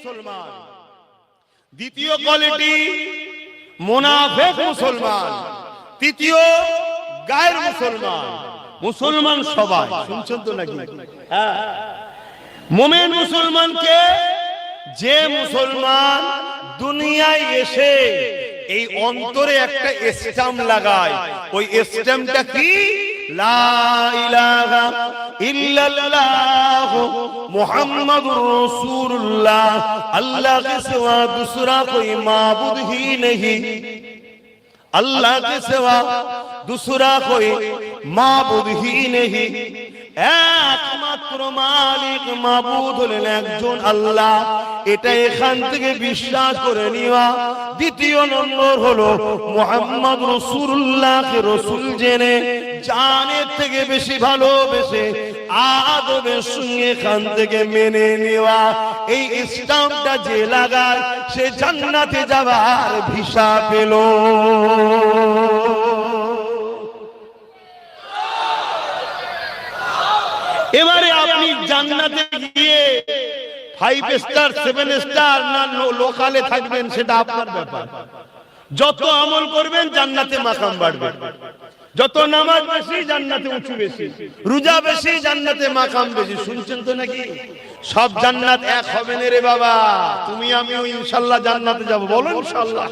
মুসলমান। দ্বিতীয় কোয়ালিটি মুনাফিক মুসলমান। তৃতীয় গায়ের মুসলমান। মুসলমান সবাই শুনছেন তো নাকি? হ্যাঁ, মুমিন মুসলমানকে যে মুসলমান দুনিয়ায় এসে এই অন্তরে একটা স্ট্যাম্প লাগায়, ওই স্ট্যাম্পটা কি? লা ইলাহা ইল্লাল্লাহ মুহাম্মাদুর রাসূলুল্লাহ, আল্লাহ के सिवा दूसरा कोई माबूद ही नहीं, अल्लाह के सिवा दूसरा कोई माबूद ही नहीं, একমাত্র মালিক মাবুদ হলেন একজন আল্লাহ। এটা এখান থেকে বিশ্বাস করে নিওয়া। দ্বিতীয় নম্বর হলো মুহাম্মদ রাসূলুল্লাহকে রাসূল জেনে জানের থেকে বেশি ভালোবেসে আদবের সঙ্গে এখান থেকে মেনে নেওয়া। এই স্ট্যাম্পটা যে লাগায় সে জান্নাতে যাবার ভিসা পেল। এবারে আপনি জান্নাতে গিয়ে 5 স্টার 7 স্টার না লোকালে থাকবেন সেটা আপনার ব্যাপার। যত আমল করবেন জান্নাতে মাকাম বাড়বে, যত নামাজ বেশি জান্নাতে উঁচু বেশি, রোজা বেশি জান্নাতে মাকাম বেশি। শুনছেন তো নাকি? সব জান্নাত এক হবে না রে বাবা। তুমি আমিও ইনশাআল্লাহ জান্নাতে যাব, বলো ইনশাআল্লাহ।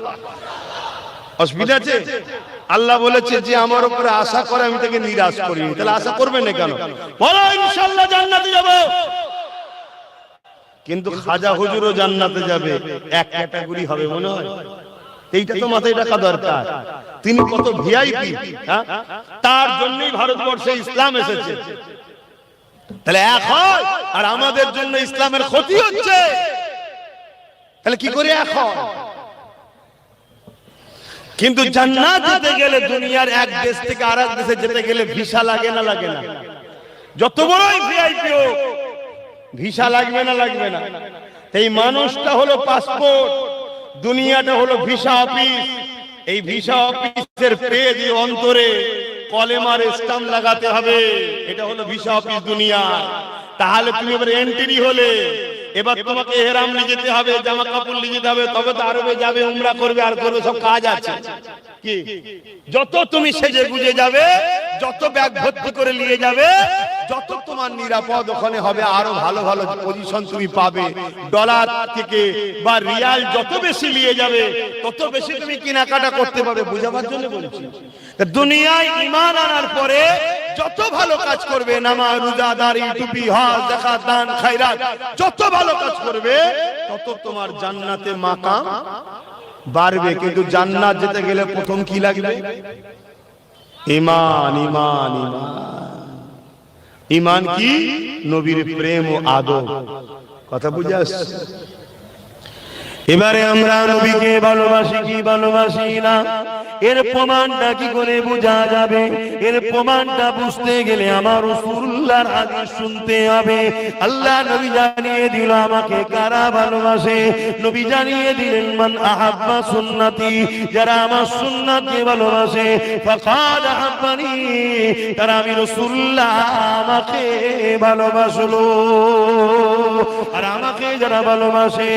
অসুবিধা আছে? আল্লাহ বলেছে যে আমার উপরে আশা করে আমি তাকে নিরাশ করি, তাহলে আশা করবে না কেন? বলো ইনশাআল্লাহ জান্নাতে যাব। কিন্তু খাজা হুজুরও জান্নাতে যাবে, এক ক্যাটাগরি হবে মনে হয়। এইটা তো মাথায় রাখা দরকার। তিনি কত ভিআইপি, হ্যাঁ, তার জন্যই ভারতবর্ষে ইসলাম এসেছে। তাহলে এক হয়, আর আমাদের জন্য ইসলামের ক্ষতি হচ্ছে, তাহলে কি করে এক হয়? কিন্তু জান্নাত যেতে গেলে দুনিয়ার এক দেশ থেকে আরেক দেশে যেতে গেলে ভিসা লাগে না লাগে না? যত বড়ই ভিআইপি হোক ভিসা লাগবে না লাগবে না? এই মানুষটা হলো পাসপোর্ট, দুনিয়াটা হলো ভিসা অফিস। এই ভিসা অফিসের পেজ অন্তরে কলেমার স্ট্যাম্প লাগাতে হবে, এটা হলো ভিসা অফিস দুনিয়া। তাহলে তুমি এবার এন্ট্রি হলে, এবার তোমাকে ইহরাম নিয়ে যেতে হবে, জামা কাপড় নিয়ে যেতে হবে, তবে তো আরবে যাবে, উমরা করবে, আর করবে, সব কাজ আছে। কি যত তুমি সেজে গুজে যাবে, যত ব্যাগ ভর্তি করে নিয়ে যাবে, যত তোমার নিরাপদ ওখানে হবে, আরো ভালো ভালো পজিশন তুমি পাবে। ডলার থেকে বা রিয়াল যত বেশি নিয়ে যাবে, তত বেশি তুমি কেনাকাটা করতে পারবে। বুঝাবার জন্য বলছি। দুনিয়ায় ঈমান আনার পরে যত ভালো কাজ করবে, নামাজ রোজা দাড়ি টুপি হজ যাকাত দান খায়রাত, যত ভালো কাজ করবে তত তোমার জান্নাতে মাকাম বাড়বে। কিন্তু জান্নাত যেতে গেলে প্রথম কি লাগবে? ঈমান। ঈমান ঈমান ঈমান কি? নবীর প্রেম ও আদব। কথা বুঝে আসছে? এবারে আমরা নবীকে ভালোবাসি কি ভালোবাসি না, এর প্রমাণটা কি করে বোঝা যাবে? এর প্রমাণটা বুঝতে গেলে আমার রাসূলুল্লাহর হাদিস শুনতে হবে। আল্লাহ নবী জানিয়ে দিল আমাকে কারা ভালোবাসে। নবী জানিয়ে দিলেন মান আহাব্বা সুন্নতি, যারা আমার সুন্নাতকে ভালোবাসে, ফাকাদ আহাব্বানি, তারা আমি রাসূলুল্লাহ আমাকে ভালোবাসলো। আর আমাকে যারা ভালোবাসে,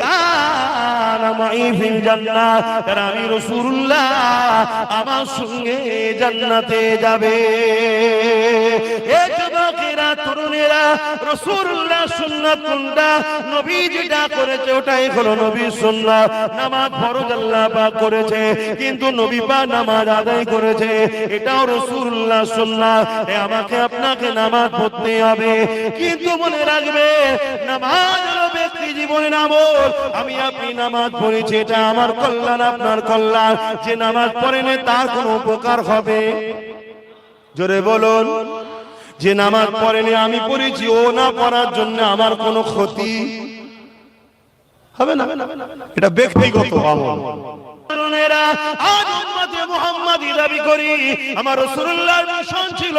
কানা মাই ফিল জান্নাহ, তারা আমি রাসূলুল্লাহ আমার সঙ্গে জান্নাতে যাবে। যুবকেরা তরুণেরা, রাসূলুল্লাহ সুন্নাত কোনটা? নবী যেটা করেছে ওটাই হলো নবীর সুন্নাত। নামাজ ফরজ আল্লাহ পাক করেছে, কিন্তু নবী পাক নামাজ আদায় করেছে, এটাও রাসূলুল্লাহ সুন্নাত। আমাকে আপনাকে নামাজ পড়তে হবে, কিন্তু মনে রাখবে নামাজ হলো ব্যক্তি জীবনের আমল। আমি আপনি নামাজ পড়েছি, এটা আমার কল্যাণ আপনার কল্যাণ। যে নামাজ পড়েনি তার কোনো উপকার হবে? জোরে বলুন। যে নামাজ পড়েনি আমি পড়েছি, ও না পড়ার জন্য আমার কোনো ক্ষতি হবে না, এটা ব্যক্তিগত আমল। তরুণেরা, আজ উম্মতে মুহাম্মাদি দাবি করি, আমার রাসূলুল্লাহর মিশন ছিল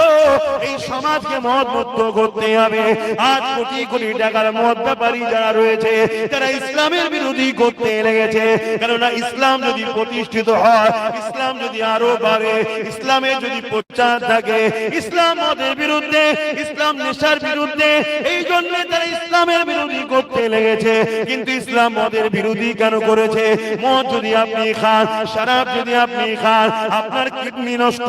এই সমাজকে মদমুক্ত করতে হবে। আজ কোটি কোটি টাকার মদ ব্যাপারী যারা রয়েছে, যারা ইসলামের বিরোধী করতে লেগেছে, কেননা ইসলাম যদি প্রতিষ্ঠিত হয়, ইসলাম যদি আরো বাড়ে, ইসলামের যদি প্রচার থাকে, ইসলাম মদের বিরুদ্ধে, ইসলাম নেশার বিরুদ্ধে, এই জন্য তারা ইসলামের বিরোধী করতে লেগেছে। কিন্তু ইসলাম মদের বিরোধী কেন করেছে? মদ যদি আপনি খান, শরাব যদি আপনি খান, আপনার কিডনি নষ্ট